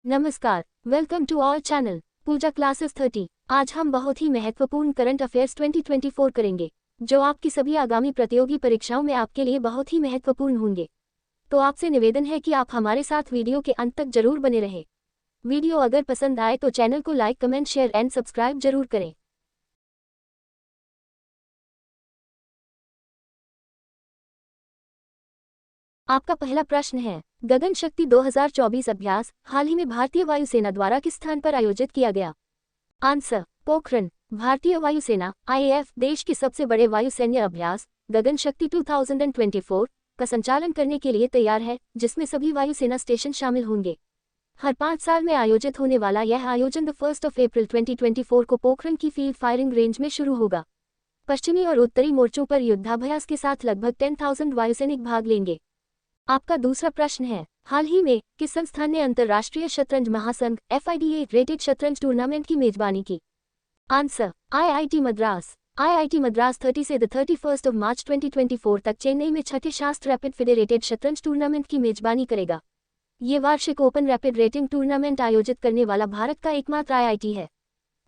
नमस्कार, welcome to our channel Pooja classes 30। आज हम बहुत ही महत्वपूर्ण करंट अफेयर्स 2024 करेंगे, जो आपकी सभी आगामी प्रतियोगी परीक्षाओं में आपके लिए बहुत ही महत्वपूर्ण होंगे। तो आपसे निवेदन है कि आप हमारे साथ वीडियो के अंत तक जरूर बने रहें। वीडियो अगर पसंद आए तो चैनल को like, comment, share and subscribe जरूर करें। आपका पहला प्रश्न है, गगन शक्ति 2024 अभ्यास हाल ही में भारतीय वायुसेना द्वारा किस स्थान पर आयोजित किया गया? आंसर, पोखरण। भारतीय वायुसेना (आईएएफ) देश के सबसे बड़े वायुसैन्य अभ्यास गगन शक्ति 2024 का संचालन करने के लिए तैयार है, जिसमें सभी वायुसेना स्टेशन शामिल होंगे। हर 5 साल में आयोजित होने वाला यह आयोजन 1 अप्रैल 2024 को पोखरण की फील्ड फायरिंग रेंज में शुरू होगा। पश्चिमी और उत्तरी मोर्चों पर युद्धाभ्यास के साथ लगभग 10,000 वायुसैनिक भाग लेंगे। आपका दूसरा प्रश्न है, हाल ही में किस संस्थान ने अंतर्राष्ट्रीय शतरंज महासंघ (FIDE) रेटेड शतरंज टूर्नामेंट की मेजबानी की? Answer, IIT Madras. IIT Madras 30 से 31 मार्च 2024 तक चेन्नई में छठे शास्त्र रैपिड फेडरेटेड शतरंज टूर्नामेंट की मेजबानी करेगा। ये वार्षिक ओपन रैपिड रेटिंग टूर्नामेंट आयोजित करने वाला भारत का एकमात्र IIT है।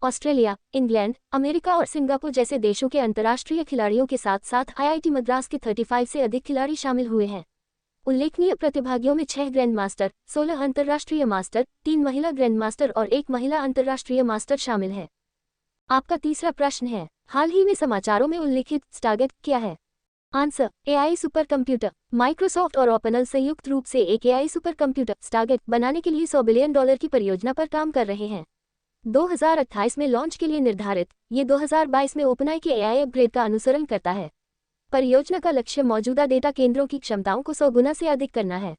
ऑस्ट्रेलिया, इंग्लैंड, अमेरिका और सिंगापुर जैसे देशों के अंतर्राष्ट्रीय खिलाड़ियों के साथ साथ IIT मद्रास के 35 से अधिक खिलाड़ी शामिल हुए हैं। उल्लेखनीय प्रतिभागियों में 6 ग्रैंड मास्टर, 16 अंतर्राष्ट्रीय मास्टर, 3 महिला ग्रैंड मास्टर और 1 महिला अंतर्राष्ट्रीय मास्टर शामिल है। आपका तीसरा प्रश्न है, हाल ही में समाचारों में उल्लिखित स्टारगेट क्या है? Answer, AI super computer. Microsoft और ओपनल संयुक्त रूप से एक AI सुपर कंप्यूटर स्टारगेट बनाने के लिए $100 बिलियन की परियोजना पर काम कर रहे हैं। 2028 में लॉन्च के लिए निर्धारित ये 2022 में ओपनआई के AI अपग्रेड का अनुसरण करता है। परियोजना का लक्ष्य मौजूदा डेटा केंद्रों की क्षमताओं को 100 गुना से अधिक करना है।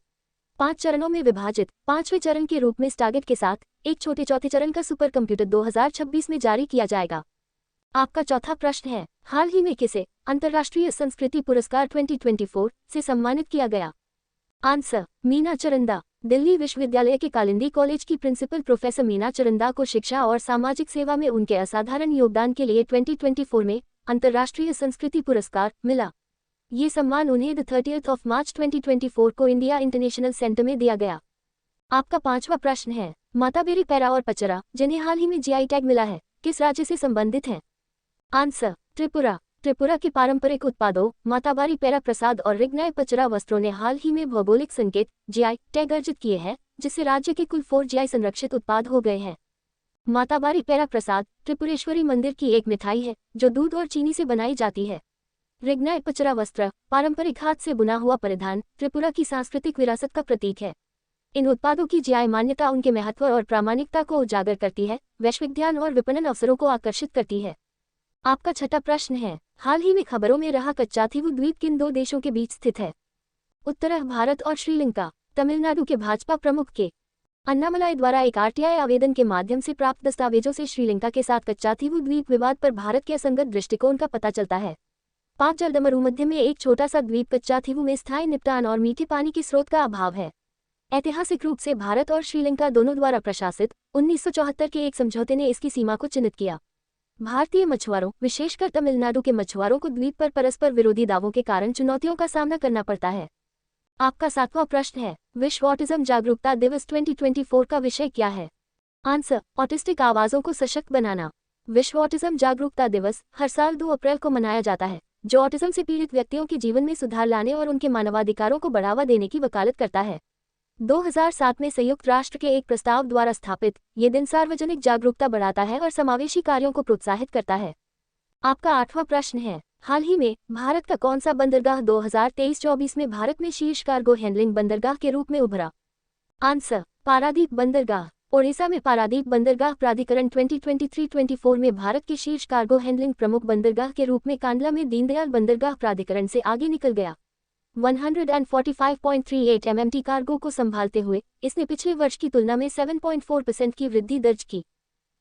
5 चरणों में विभाजित 5वें चरण के रूप में स्टारगेट के साथ एक छोटे चौथे चरण का सुपर कंप्यूटर 2026 में जारी किया जाएगा। आपका चौथा प्रश्न है, हाल ही में किसे अंतर्राष्ट्रीय संस्कृति पुरस्कार 2024 से सम्मानित किया गया? आंसर, मीना चरंदा। दिल्ली विश्वविद्यालय के कालिंदी कॉलेज की प्रिंसिपल प्रोफेसर मीना चरंदा को शिक्षा और सामाजिक सेवा में उनके असाधारण योगदान के लिए 2024 में अंतर्राष्ट्रीय संस्कृति पुरस्कार मिला। ये सम्मान उन्हें 30 मार्च 2024 को इंडिया इंटरनेशनल सेंटर में दिया गया। आपका पांचवा प्रश्न है, माताबेरी पैरा और पचरा जिन्हें हाल ही में GI टैग मिला है, किस राज्य से संबंधित हैं? आंसर, त्रिपुरा। त्रिपुरा के पारंपरिक उत्पादों माताबारी पैरा प्रसाद और रिग्नाय पचरा वस्त्रों ने हाल ही में भौगोलिक संकेत GI टैग अर्जित किए हैं, जिससे राज्य के कुल 4 GI संरक्षित उत्पाद हो गए हैं। माताबारी पैरा प्रसाद त्रिपुरेश्वरी मंदिर की एक मिठाई है जो दूध और चीनी से बनाई जाती है। रिग्नाय पचरा वस्त्र पारंपरिक हाथ से बुना हुआ परिधान त्रिपुरा की सांस्कृतिक विरासत का प्रतीक है। इन उत्पादों की GI मान्यता उनके महत्व और प्रामाणिकता को उजागर करती है, वैश्विक ध्यान और विपणन अवसरों को आकर्षित करती है। आपका छठा प्रश्न है, हाल ही में खबरों में रहा कच्चाथीवु द्वीप किन 2 देशों के बीच स्थित है? उत्तर, भारत और श्रीलंका। तमिलनाडु के भाजपा प्रमुख के अन्नामलाई द्वारा एक RTI आवेदन के माध्यम से प्राप्त दस्तावेजों से श्रीलंका के साथ कच्चाथीवु द्वीप विवाद पर भारत के असंगत दृष्टिकोण का पता चलता है। 5 जलदमरूमध्य में एक छोटा सा द्वीप कच्चाथीवु में स्थायी निपटान और मीठे पानी के स्रोत का अभाव है। ऐतिहासिक रूप से भारत और श्रीलंका दोनों द्वारा प्रशासित 1974 के एक समझौते ने इसकी सीमा को चिन्हित किया। भारतीय मछुआरों, विशेषकर तमिलनाडु के मछुआरों को द्वीप पर परस्पर विरोधी दावों के कारण चुनौतियों का सामना करना पड़ता है। आपका 7वां प्रश्न है, विश्व ऑटिज्म जागरूकता दिवस 2024 का विषय क्या है? आंसर, ऑटिस्टिक आवाज़ों को सशक्त बनाना। विश्व ऑटिज्म जागरूकता दिवस हर साल 2 अप्रैल को मनाया जाता है, जो ऑटिज्म से पीड़ित व्यक्तियों के जीवन में सुधार लाने और उनके मानवाधिकारों को बढ़ावा देने की वकालत करता है। 2007 में संयुक्त राष्ट्र के एक प्रस्ताव द्वारा स्थापित ये दिन सार्वजनिक जागरूकता बढ़ाता है और समावेशी कार्यों को प्रोत्साहित करता है। आपका 8वां प्रश्न है, हाल ही में भारत का कौन सा बंदरगाह 2023-24 में भारत में शीर्ष कार्गो हैंडलिंग बंदरगाह के रूप में उभरा? आंसर, पारादीप बंदरगाह। ओडिशा में पारादीप बंदरगाह प्राधिकरण 2023-24 में भारत के शीर्ष कार्गो हैंडलिंग प्रमुख बंदरगाह के रूप में कांडला में दीनदयाल बंदरगाह प्राधिकरण से आगे निकल गया। 145.38 MMT कार्गो को संभालते हुए इसने पिछले वर्ष की तुलना में 7.4% की वृद्धि दर्ज की।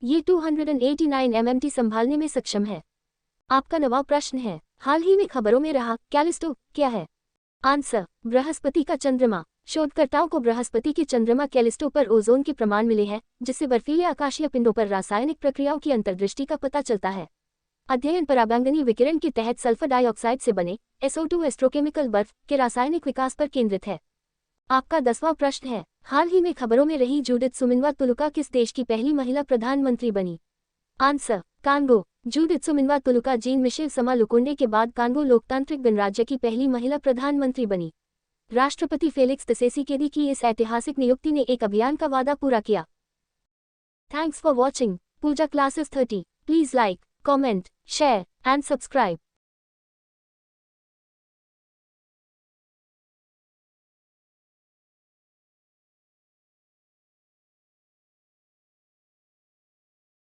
ये 289 MMT संभालने में सक्षम है। आपका 9वां प्रश्न है, हाल ही में खबरों में रहा कैलिस्टो क्या है? आंसर, बृहस्पति का चंद्रमा। शोधकर्ताओं को बृहस्पति के चंद्रमा कैलिस्टो पर ओजोन के प्रमाण मिले हैं, जिससे बर्फीले आकाशीय पिंडों पर रासायनिक प्रक्रियाओं की अंतर्दृष्टि का पता चलता है। अध्ययन पराबैंगनी विकिरण के तहत सल्फर डाइऑक्साइड से बने SO2 एस्ट्रोकेमिकल बर्फ के रासायनिक विकास पर केंद्रित है। आपका 10वां प्रश्न है, हाल ही में खबरों में रही जूडिथ सुमिनवा तुलुका किस देश की पहली महिला प्रधानमंत्री बनी? Answer, Congo. Judith सुमिनवा तुलुका gene Michel समा लुकुंडे के बाद कांगो लोकतांत्रिक गणराज्य की पहली महिला प्रधानमंत्री बनी। राष्ट्रपति फेलिक्स त्सेसिकेदी की इस ऐतिहासिक नियुक्ति ने एक अभियान का वादा पूरा किया। Thanks for watching Pooja classes 30। Please like, comment, share and subscribe.